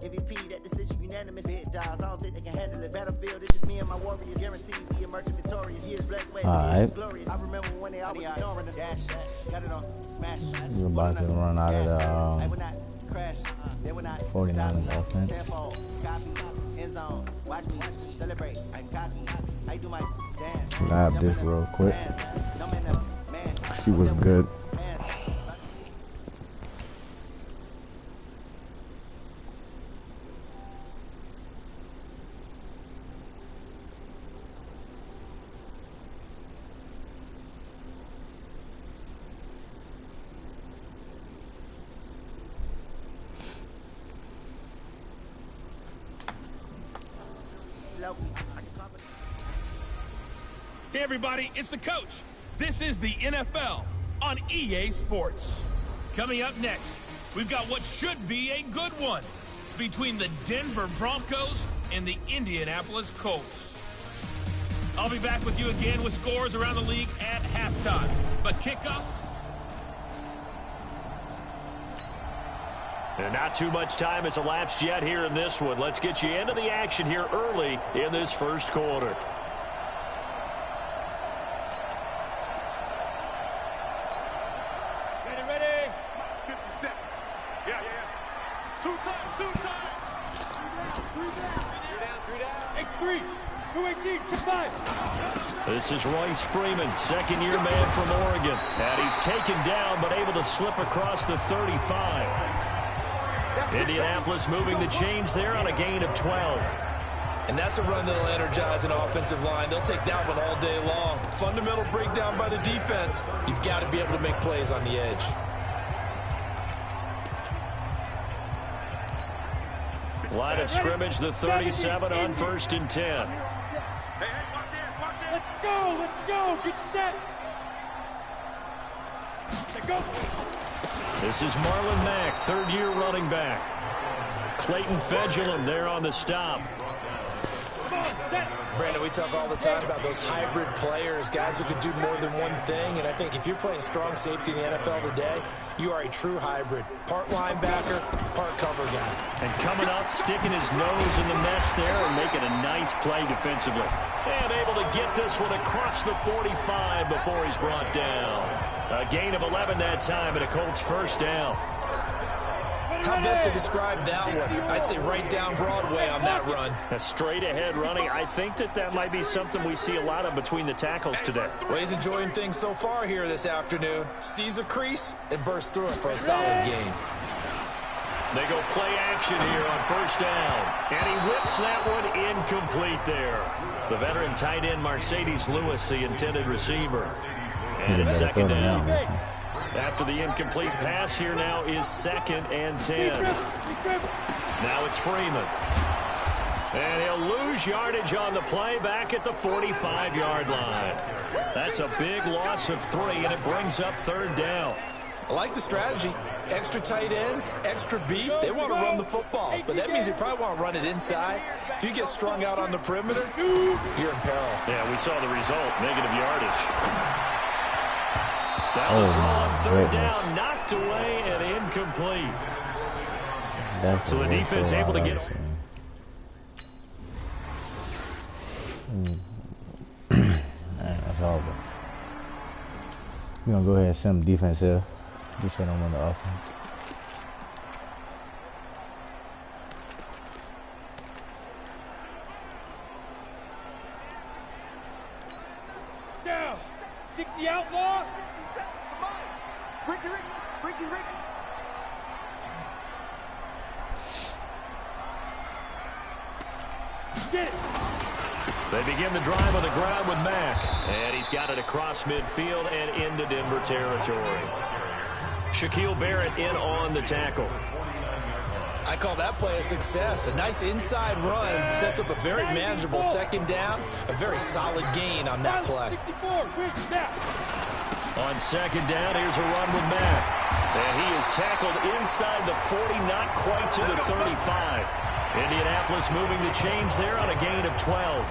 MVP, that decision unanimous. Big jobs, I don't think they can handle it. Battlefield, it's just me and my warriors. Guaranteed be emerging victorious. Years blessed, way glorious. I remember when they always ignoring us. Dash, got it on, smash. We're about to run out of the 49 offense. Grab this real quick. See what's good. Hey everybody, it's the coach. This is the NFL on EA Sports. Coming up next, we've got what should be a good one between the Denver Broncos and the Indianapolis Colts. I'll be back with you again with scores around the league at halftime. But kickoff. And not too much time has elapsed yet here in this one. Let's get you into the action here early in this first quarter. Ready? 50 seconds. Yeah. Two times. Three down. X3. 218, 5. This is Royce Freeman, second-year man from Oregon. And he's taken down, but able to slip across the 35. Indianapolis moving the chains there on a gain of 12. And that's a run that'll energize an offensive line. They'll take that one all day long. Fundamental breakdown by the defense. You've got to be able to make plays on the edge. Line of scrimmage, the 37 on 1st and 10. Hey, watch it. Let's go. Get set. Let's go. This is Marlon Mack, third-year running back. Clayton Fedulum there on the stop. Brandon, we talk all the time about those hybrid players, guys who can do more than one thing. And I think if you're playing strong safety in the NFL today, you are a true hybrid. Part linebacker, part cover guy. And coming up, sticking his nose in the mess there and making a nice play defensively. And able to get this one across the 45 before he's brought down. A gain of 11 that time and a Colts first down. How best to describe that one? I'd say right down Broadway on that run. A straight ahead running. I think that might be something we see a lot of between the tackles today. Well, he's enjoying things so far here this afternoon. Sees a crease and bursts through it for a solid gain. They go play action here on first down. And he whips that one incomplete there. The veteran tight end Mercedes Lewis, the intended receiver. And it's second down. After the incomplete pass, here now is 2nd and 10. Now it's Freeman. And he'll lose yardage on the play back at the 45-yard line. That's a big loss of 3, and it brings up 3rd down. I like the strategy. Extra tight ends, extra beef. They want to run the football, but that means they probably want to run it inside. If you get strung out on the perimeter, you're in peril. Yeah, we saw the result, negative yardage. That was on 3rd down, knocked away and incomplete. So the defense able to get... That's all good. We're going to go ahead and send them defense here. Just so them on the offense. Down. 60 outlaw. Ricky. Get it. They begin the drive on the ground with Mack. And he's got it across midfield and into Denver territory. Shaquille Barrett in on the tackle. I call that play a success. A nice inside run sets up a very manageable 2nd down. A very solid gain on that play. On 2nd down, here's a run with Mack. And he is tackled inside the 40, not quite to the 35. Indianapolis moving the chains there on a gain of 12.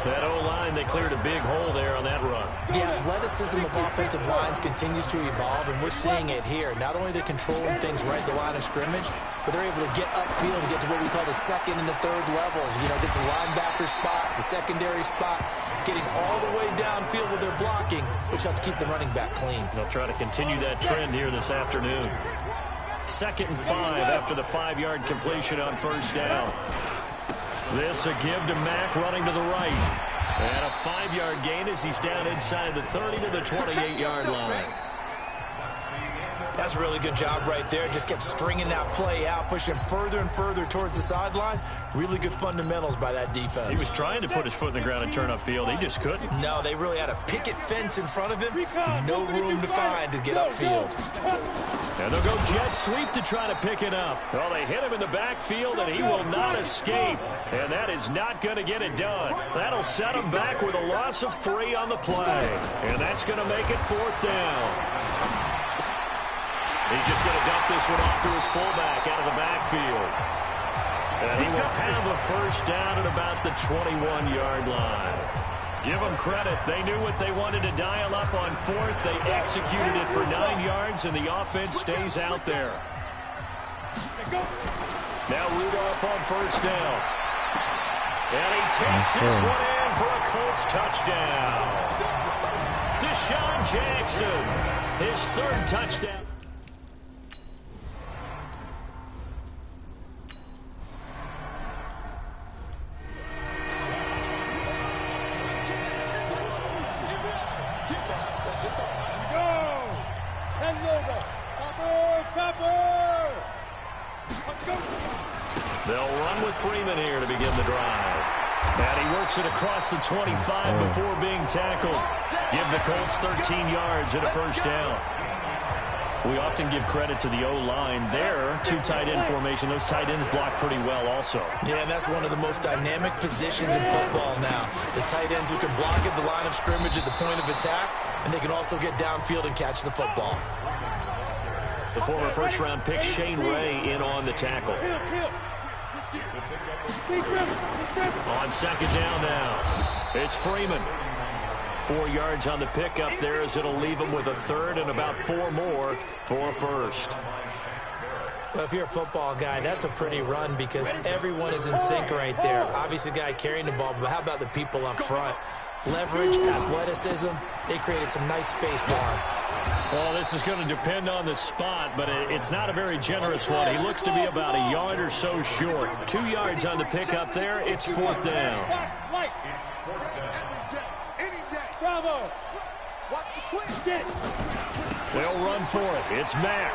That O-line, they cleared a big hole there on that run. The athleticism of offensive lines continues to evolve, and we're seeing it here. Not only are they controlling things right at the line of scrimmage, but they're able to get upfield and get to what we call the second and the third levels. You know, get to linebacker spot, the secondary spot, getting all the way downfield with their blocking, which helps keep the running back clean. They'll try to continue that trend here this afternoon. 2nd and 5 after the 5-yard completion on first down. This a give to Mack running to the right. And a 5-yard gain as he's down inside the 30 to the 28-yard line. That's a really good job right there. Just kept stringing that play out, pushing further and further towards the sideline. Really good fundamentals by that defense. He was trying to put his foot in the ground and turn upfield. He just couldn't. No, they really had a picket fence in front of him. No room to find to get upfield. And they'll go jet sweep to try to pick it up. Well, they hit him in the backfield, and he will not escape. And that is not going to get it done. That'll set him back with a loss of 3 on the play. And that's going to make it 4th down. He's just going to dump this one off to his fullback out of the backfield. And he will have a first down at about the 21-yard line. Give them credit. They knew what they wanted to dial up on 4th. They executed it for 9 yards, and the offense stays out there. Now Rudolph on first down. And he takes this one in for a Colts touchdown. Deshaun Jackson, his 3rd touchdown. They'll run with Freeman here to begin the drive. And he works it across the 25 before being tackled. Give the Colts 13 yards and a first down. We often give credit to the O-line there. 2 tight end formation. Those tight ends block pretty well also. Yeah, and that's one of the most dynamic positions in football now. The tight ends who can block at the line of scrimmage at the point of attack, and they can also get downfield and catch the football. The former first-round pick Shane Ray in on the tackle. On second down now, it's Freeman. 4 yards on the pickup there as it'll leave him with a 3rd and about 4 more for a first. Well, if you're a football guy, that's a pretty run because everyone is in sync right there. Obviously, the guy carrying the ball, but how about the people up front? Leverage, athleticism, they created some nice space for him. Well, this is going to depend on the spot, but it's not a very generous one. He looks to be about a yard or so short. 2 yards on the pickup there. It's 4th down. Bravo. They'll run for it. It's Mack.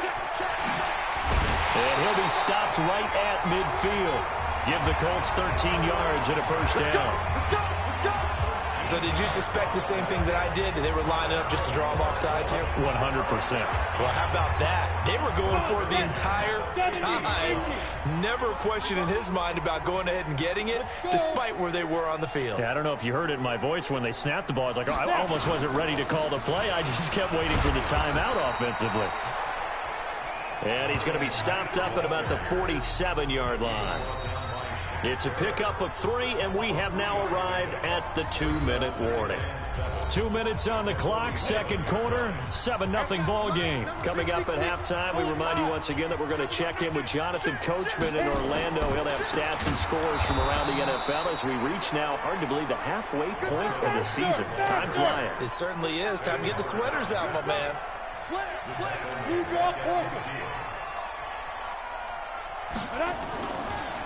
And he'll be stopped right at midfield. Give the Colts 13 yards and a first down. So did you suspect the same thing that I did, that they were lining up just to draw them off sides here? 100%. Well, how about that? They were going for it the entire time. Never a question in his mind about going ahead and getting it, despite where they were on the field. Yeah, I don't know if you heard it in my voice when they snapped the ball. I was like, oh, I almost wasn't ready to call the play. I just kept waiting for the timeout offensively. And he's going to be stopped up at about the 47-yard line. It's a pickup of 3, and we have now arrived at the 2-minute warning. 2 minutes on the clock, second quarter, 7-0 ball game. Coming up at halftime, we remind you once again that we're going to check in with Jonathan Coachman in Orlando. He'll have stats and scores from around the NFL as we reach now, hard to believe, the halfway point of the season. Time flying. It certainly is. Time to get the sweaters out, my man.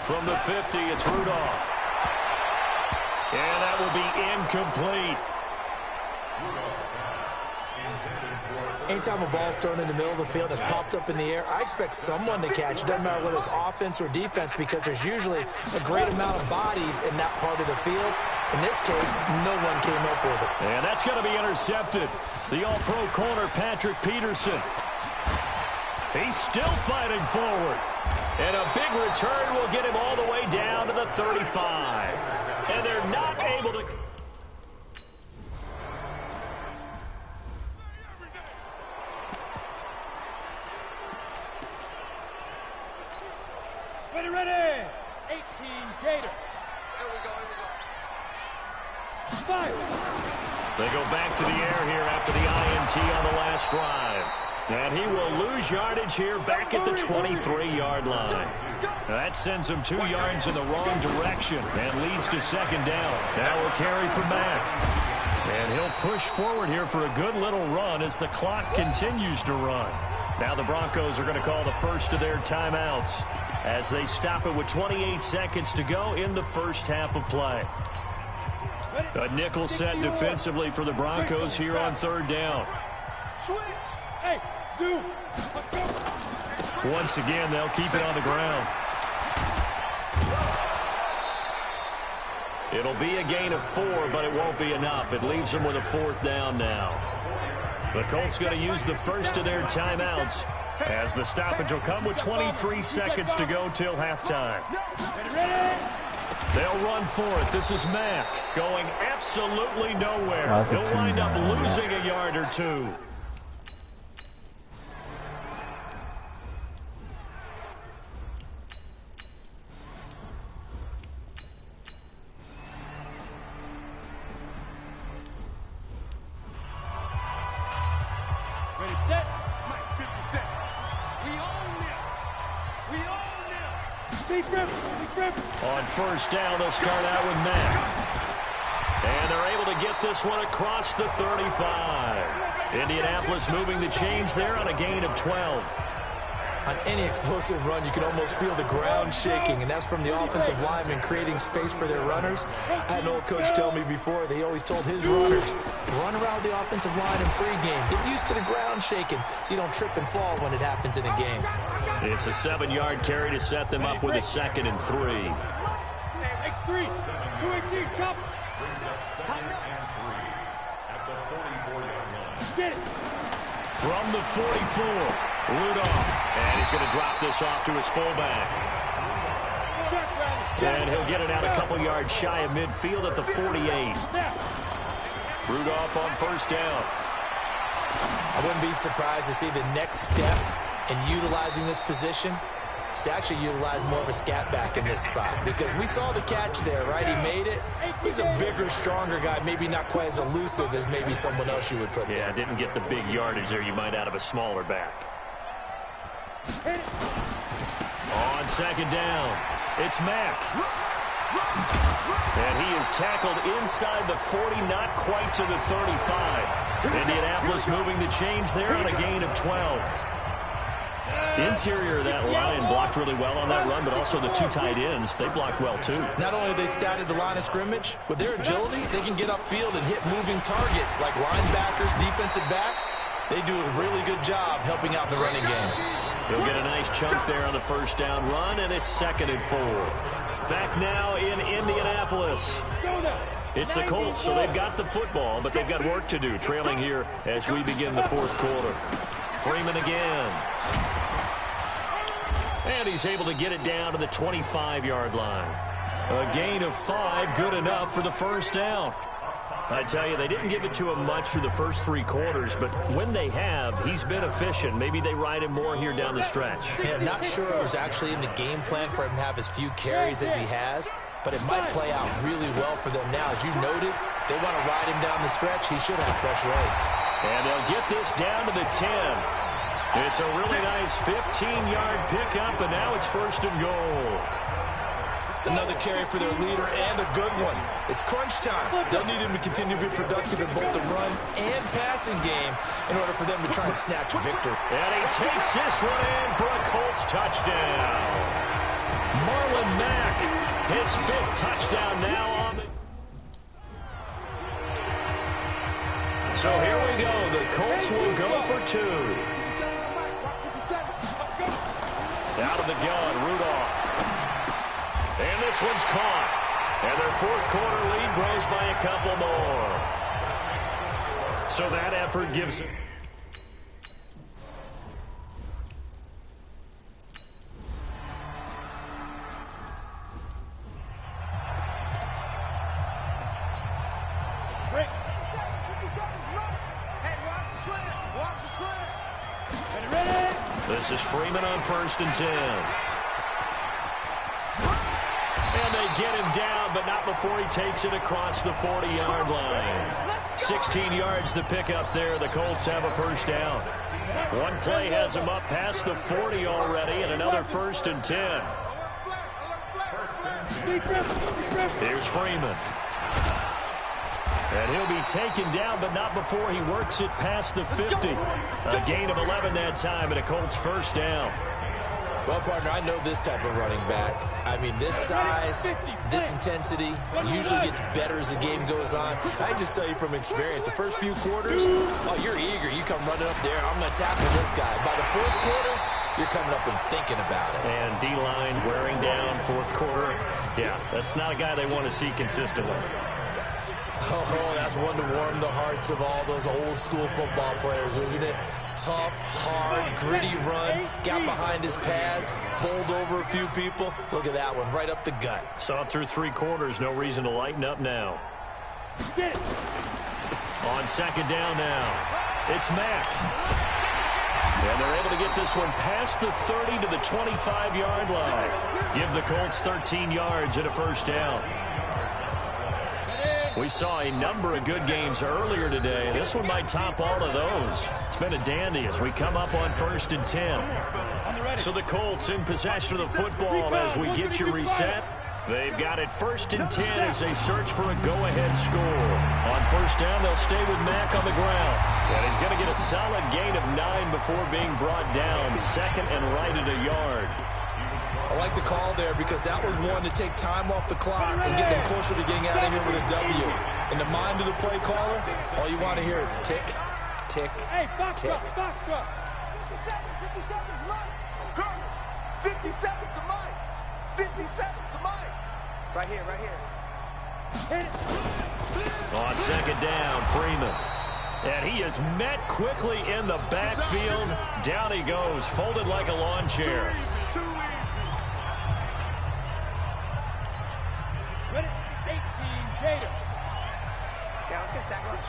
From the 50, it's Rudolph. And that will be incomplete. Anytime a ball's thrown in the middle of the field that's popped up in the air, I expect someone to catch it. Doesn't matter whether it's offense or defense, because there's usually a great amount of bodies in that part of the field. In this case, no one came up with it. And that's going to be intercepted. The all-pro corner, Patrick Peterson. He's still fighting forward. And a big return will get him all the way down to the 35. And they're not able to... Ready, 18 Gator. They go back to the air here after the INT on the last drive. And he will lose yardage here back at the 23-yard line. That sends him 2 yards in the wrong direction and leads to second down. Now a carry for Mack. And he'll push forward here for a good little run as the clock continues to run. Now the Broncos are going to call the first of their timeouts as they stop it with 28 seconds to go in the first half of play. A nickel set defensively for the Broncos here on third down. Once again, they'll keep it on the ground. It'll be a gain of 4, but it won't be enough. It leaves them with a 4th down now. The Colts going to use the first of their timeouts as the stoppage will come with 23 seconds to go till halftime. They'll run for it. This is Mack going absolutely nowhere. He'll wind up losing a yard or 2. On first down, they'll start out with Mack. And they're able to get this one across the 35. Indianapolis moving the chains there on a gain of 12. On any explosive run, you can almost feel the ground shaking, and that's from the offensive linemen creating space for their runners. I had an old coach tell me before, they always told his runners, run around the offensive line in pregame. Get used to the ground shaking so you don't trip and fall when it happens in a game. It's a 7-yard carry to set them up with a 2nd and 3. X3, 218, chop. Get it. From the 44, Rudolph. And he's going to drop this off to his fullback. And he'll get it out a couple yards shy of midfield at the 48. Rudolph on first down. I wouldn't be surprised to see the next step in utilizing this position is to actually utilize more of a scat back in this spot, because we saw the catch there, right? He made it. He's a bigger, stronger guy, maybe not quite as elusive as maybe someone else you would put there. Yeah, didn't get the big yardage there you might out of a smaller back. On second down, it's Mack. And he is tackled inside the 40, not quite to the 35. Indianapolis moving the chains there on a gain of 12. Interior of that line blocked really well on that run, but also the 2 tight ends, they blocked well too. Not only have they scouted the line of scrimmage, with their agility, they can get upfield and hit moving targets like linebackers, defensive backs. They do a really good job helping out in the running game. He'll get a nice chunk there on the first down run, and it's 2nd and 4. Back now in Indianapolis. It's the Colts, so they've got the football, but they've got work to do, trailing here as we begin the 4th quarter. Freeman again. And he's able to get it down to the 25-yard line. A gain of 5, good enough for the first down. I tell you, they didn't give it to him much through the first 3 quarters, but when they have, he's been efficient. Maybe they ride him more here down the stretch. Yeah, I'm not sure it was actually in the game plan for him to have as few carries as he has, but it might play out really well for them now. As you noted, they want to ride him down the stretch. He should have fresh legs. And they'll get this down to the 10. It's a really nice 15-yard pickup, and now it's 1st and goal. Another carry for their leader, and a good one. It's crunch time. They'll need him to continue to be productive in both the run and passing game in order for them to try and snatch a victory. And he takes this one in for a Colts touchdown. Marlon Mack, his 5th touchdown now on the... So here we go. The Colts will go for 2. Out of the gun, Rudolph. And this one's caught. And their 4th quarter lead grows by a couple more. So that effort gives it. This is Freeman on 1st and 10. And they get him down, but not before he takes it across the 40-yard line. 16 yards to pick up there. The Colts have a first down. One play has him up past the 40 already, and another 1st and 10. Here's Freeman. And he'll be taken down, but not before he works it past the 50. A gain of 11 that time, and a Colts first down. Well, partner, I know this type of running back. I mean, this size, this intensity usually gets better as the game goes on. I just tell you from experience, the first few quarters, oh, you're eager. You come running up there, I'm going to tackle this guy. By the 4th quarter, you're coming up and thinking about it. And D-line wearing down 4th quarter. Yeah, that's not a guy they want to see consistently. Oh, that's one to warm the hearts of all those old-school football players, isn't it? Tough, hard, gritty run. Got behind his pads, bowled over a few people. Look at that one, right up the gut. Saw it through 3 quarters. No reason to lighten up now. On 2nd down now, it's Mack. And they're able to get this one past the 30 to the 25-yard line. Give the Colts 13 yards and a first down. We saw a number of good games earlier today. This one might top all of those. It's been a dandy as we come up on 1st and 10. So the Colts in possession of the football as we get you reset. They've got it 1st and 10 as they search for a go-ahead score. On 1st down, they'll stay with Mack on the ground. And he's going to get a solid gain of 9 before being brought down. 2nd and right at a yard. I like the call there because that was one to take time off the clock and get them closer to getting out of here with a W. In the mind of the play caller, all you want to hear is tick, tick, tick. 50 seconds, Mike. 50 seconds to Mike. 50 seconds to Mike. Right here. Hit it. On 2nd down, Freeman. And he is met quickly in the backfield. Down he goes, folded like a lawn chair. Ready? 18, Gator. Yeah, let's get sack lunch.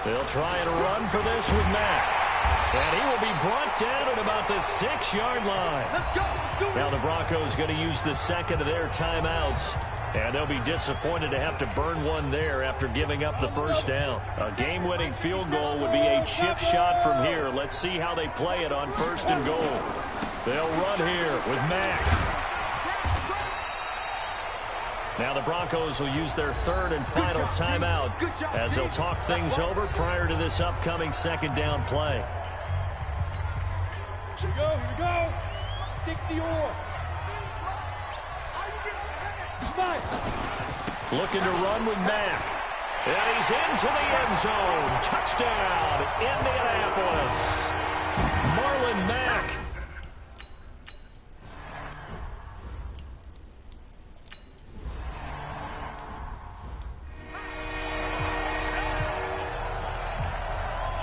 They'll try and run for this with Mack. And he will be brought down at about the 6-yard line. Let's go. Now the Broncos going to use the 2nd of their timeouts. And they'll be disappointed to have to burn one there after giving up the first down. A game-winning field goal would be a chip shot from here. Let's see how they play it on 1st and goal. They'll run here with Mack. Now the Broncos will use their 3rd and final timeout as they'll talk things over prior to this upcoming 2nd down play. Here we go. 60 or. Looking to run with Mack. And he's into the end zone. Touchdown, Indianapolis. Marlon Mack.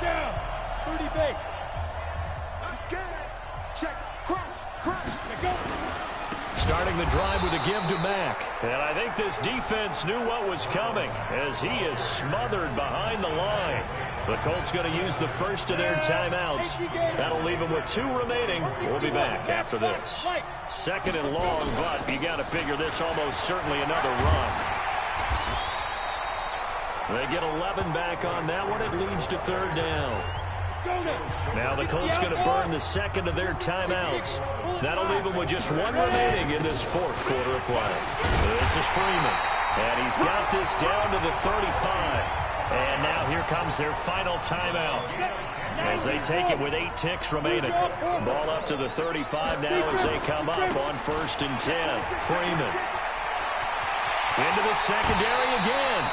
Down. 30 base. Let's get it. Check. Crunch. Let's go. Starting the drive with a give to Mack. And I think this defense knew what was coming as he is smothered behind the line. The Colts going to use the 1st of their timeouts. That'll leave them with 2 remaining. We'll be back after this. 2nd and long, but you got to figure this almost certainly another run. They get 11 back on that one. It leads to 3rd down. Now the Colts going to burn the 2nd of their timeouts. That'll leave them with just 1 remaining in this 4th quarter of play. This is Freeman. And he's got this down to the 35. And now here comes their final timeout as they take it with 8 ticks remaining. Ball up to the 35 now as they come up on 1st and 10. Freeman. Into the secondary again.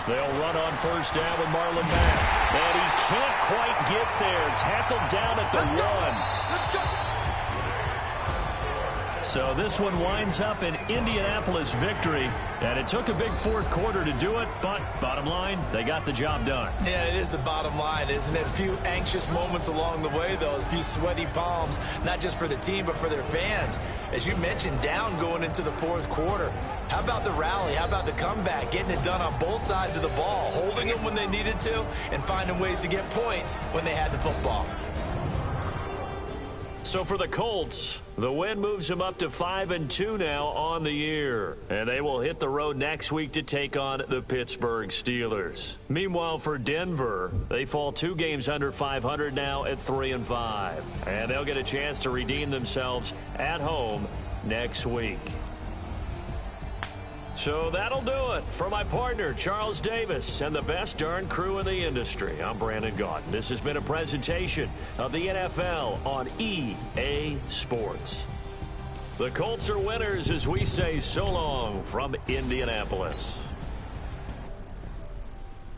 They'll run on 1st down with Marlon Mack. And he can't quite get there. Tackled down at the 1. So this one winds up an Indianapolis victory, and it took a big fourth quarter to do it, but bottom line, they got the job done. Yeah, it is the bottom line, isn't it? A few anxious moments along the way, though, a few sweaty palms, not just for the team, but for their fans. As you mentioned, down going into the fourth quarter. How about the rally? How about the comeback? Getting it done on both sides of the ball, holding them when they needed to, and finding ways to get points when they had the football. So for the Colts, the win moves them up to 5-2 now on the year. And they will hit the road next week to take on the Pittsburgh Steelers. Meanwhile, for Denver, they fall 2 games under 500 now at 3-5. And they'll get a chance to redeem themselves at home next week. So that'll do it. For my partner, Charles Davis, and the best darn crew in the industry, I'm Brandon Gaudin. This has been a presentation of the NFL on EA Sports. The Colts are winners as we say so long from Indianapolis.